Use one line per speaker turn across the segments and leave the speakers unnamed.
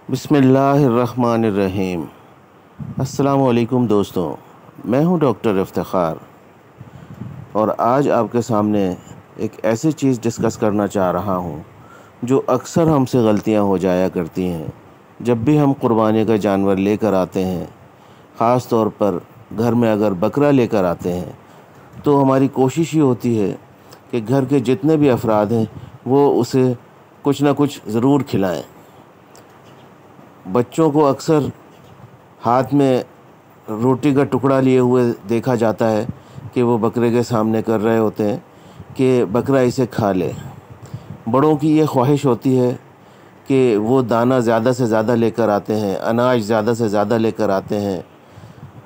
बिस्मिल्लाहिर्रहमानिर्रहीम। अस्सलामुअलैकुम दोस्तों, मैं हूं डॉक्टर इफ्तिखार और आज आपके सामने एक ऐसी चीज़ डिस्कस करना चाह रहा हूं जो अक्सर हमसे गलतियां हो जाया करती हैं। जब भी हम कुर्बानी का जानवर लेकर आते हैं, ख़ास तौर पर घर में अगर बकरा लेकर आते हैं, तो हमारी कोशिश ही होती है कि घर के जितने भी अफराद हैं वो उसे कुछ ना कुछ ज़रूर खिलाएं। बच्चों को अक्सर हाथ में रोटी का टुकड़ा लिए हुए देखा जाता है कि वो बकरे के सामने कर रहे होते हैं कि बकरा इसे खा ले। बड़ों की ये ख्वाहिश होती है कि वो दाना ज़्यादा से ज़्यादा लेकर आते हैं, अनाज ज़्यादा से ज़्यादा लेकर आते हैं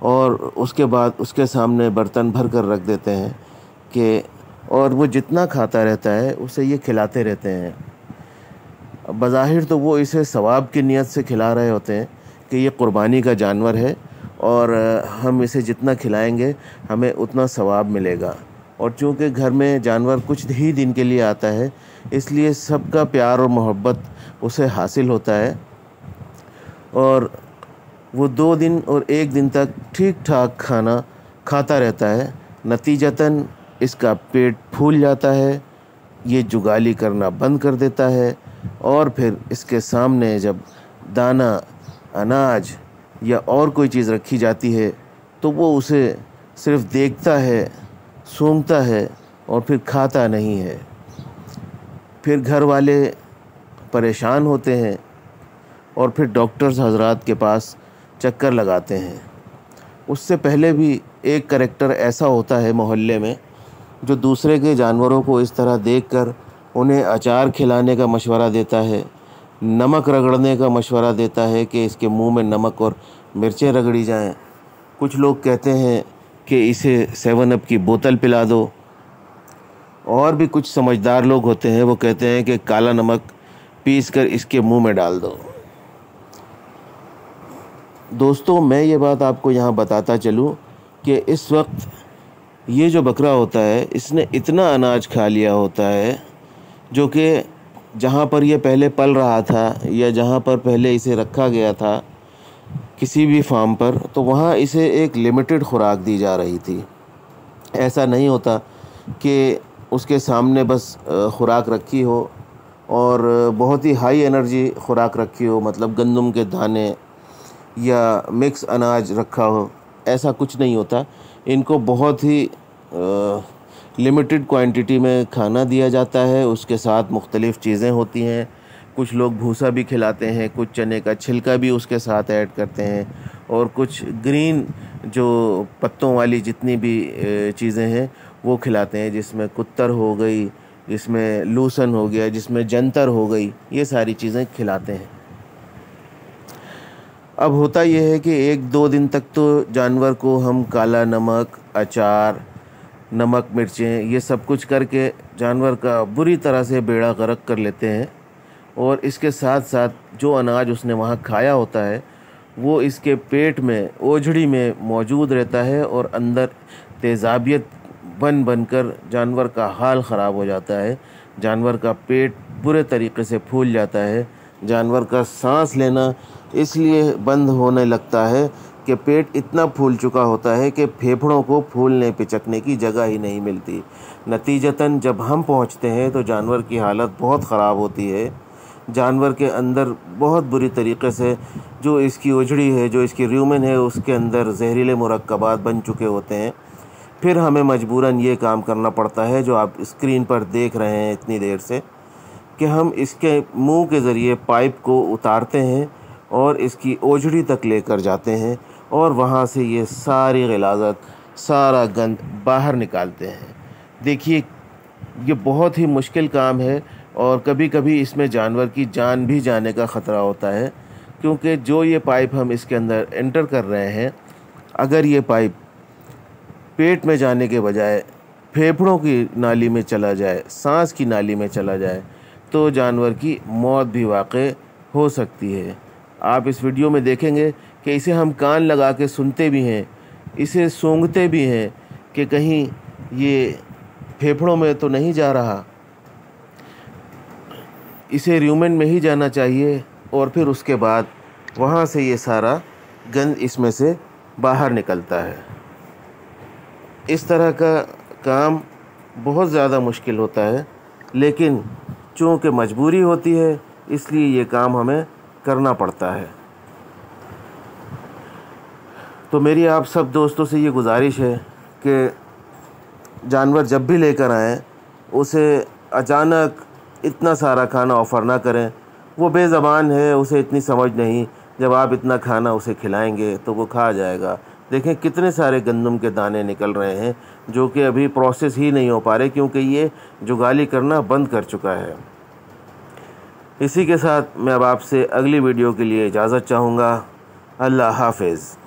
और उसके बाद उसके सामने बर्तन भर कर रख देते हैं कि और वो जितना खाता रहता है उसे ये खिलाते रहते हैं। बज़ाहिर तो वो इसे सवाब की नीयत से खिला रहे होते हैं कि ये कुर्बानी का जानवर है और हम इसे जितना खिलाएंगे हमें उतना सवाब मिलेगा। और चूँकि घर में जानवर कुछ ही दिन के लिए आता है, इसलिए सबका प्यार और मोहब्बत उसे हासिल होता है और वो 2 दिन और 1 दिन तक ठीक ठाक खाना खाता रहता है। नतीजतन इसका पेट फूल जाता है, ये जुगाली करना बंद कर देता है और फिर इसके सामने जब दाना, अनाज या और कोई चीज़ रखी जाती है तो वो उसे सिर्फ़ देखता है, सूंघता है और फिर खाता नहीं है। फिर घर वाले परेशान होते हैं और फिर डॉक्टर्स हज़रात के पास चक्कर लगाते हैं। उससे पहले भी एक करैक्टर ऐसा होता है मोहल्ले में जो दूसरे के जानवरों को इस तरह देखकर उन्हें अचार खिलाने का मशवरा देता है, नमक रगड़ने का मशवरा देता है कि इसके मुंह में नमक और मिर्चें रगड़ी जाएं। कुछ लोग कहते हैं कि इसे 7 अप की बोतल पिला दो और भी कुछ समझदार लोग होते हैं, वो कहते हैं कि काला नमक पीस कर इसके मुंह में डाल दो। दोस्तों, मैं ये बात आपको यहाँ बताता चलूँ कि इस वक्त ये जो बकरा होता है इसने इतना अनाज खा लिया होता है जो कि जहाँ पर ये पहले पल रहा था या जहाँ पर पहले इसे रखा गया था किसी भी फार्म पर, तो वहाँ इसे एक लिमिटेड खुराक दी जा रही थी। ऐसा नहीं होता कि उसके सामने बस खुराक रखी हो और बहुत ही हाई एनर्जी खुराक रखी हो, मतलब गंदम के दाने या मिक्स अनाज रखा हो, ऐसा कुछ नहीं होता। इनको बहुत ही लिमिटेड क्वांटिटी में खाना दिया जाता है, उसके साथ मुख्तलिफ़ चीज़ें होती हैं। कुछ लोग भूसा भी खिलाते हैं, कुछ चने का छिलका भी उसके साथ ऐड करते हैं और कुछ ग्रीन जो पत्तों वाली जितनी भी चीज़ें हैं वो खिलाते हैं, जिसमें कुत्तर हो गई, जिसमें लूसन हो गया, जिसमें जंतर हो गई, ये सारी चीज़ें खिलाते हैं। अब होता यह है कि 1-2 दिन तक तो जानवर को हम काला नमक, अचार, नमक, मिर्चें ये सब कुछ करके जानवर का बुरी तरह से बेड़ा गर्क कर लेते हैं और इसके साथ साथ जो अनाज उसने वहाँ खाया होता है वो इसके पेट में, ओझड़ी में मौजूद रहता है और अंदर तेज़ाबियत बनकर जानवर का हाल ख़राब हो जाता है। जानवर का पेट बुरे तरीक़े से फूल जाता है। जानवर का सांस लेना इसलिए बंद होने लगता है कि पेट इतना फूल चुका होता है कि फेफड़ों को फूलने पिचकने की जगह ही नहीं मिलती। नतीजतन जब हम पहुंचते हैं तो जानवर की हालत बहुत ख़राब होती है। जानवर के अंदर बहुत बुरी तरीक़े से जो इसकी ओझड़ी है, जो इसकी र्यूमेन है, उसके अंदर जहरीले मुरक्कबात बन चुके होते हैं। फिर हमें मजबूरन ये काम करना पड़ता है जो आप स्क्रीन पर देख रहे हैं इतनी देर से, कि हम इसके मुंह के ज़रिए पाइप को उतारते हैं और इसकी ओझड़ी तक लेकर जाते हैं और वहाँ से ये सारी ग़िलाज़त, सारा गंद बाहर निकालते हैं। देखिए, ये बहुत ही मुश्किल काम है और कभी कभी इसमें जानवर की जान भी जाने का ख़तरा होता है, क्योंकि जो ये पाइप हम इसके अंदर एंटर कर रहे हैं, अगर ये पाइप पेट में जाने के बजाय फेफड़ों की नाली में चला जाए, सांस की नाली में चला जाए, तो जानवर की मौत भी वाक़ई हो सकती है। आप इस वीडियो में देखेंगे कि इसे हम कान लगा के सुनते भी हैं, इसे सूंघते भी हैं कि कहीं ये फेफड़ों में तो नहीं जा रहा, इसे र्यूमेन में ही जाना चाहिए और फिर उसके बाद वहाँ से ये सारा गंद इसमें से बाहर निकलता है। इस तरह का काम बहुत ज़्यादा मुश्किल होता है, लेकिन चूँकि मजबूरी होती है इसलिए ये काम हमें करना पड़ता है। तो मेरी आप सब दोस्तों से ये गुजारिश है कि जानवर जब भी लेकर आएँ उसे अचानक इतना सारा खाना ऑफ़र ना करें। वो बेज़बान है, उसे इतनी समझ नहीं। जब आप इतना खाना उसे खिलाएंगे तो वो खा जाएगा। देखें कितने सारे गंदम के दाने निकल रहे हैं जो कि अभी प्रोसेस ही नहीं हो पा रहे, क्योंकि ये जुगाली करना बंद कर चुका है। इसी के साथ मैं अब आपसे अगली वीडियो के लिए इजाज़त चाहूँगा। अल्लाह हाफ़िज़।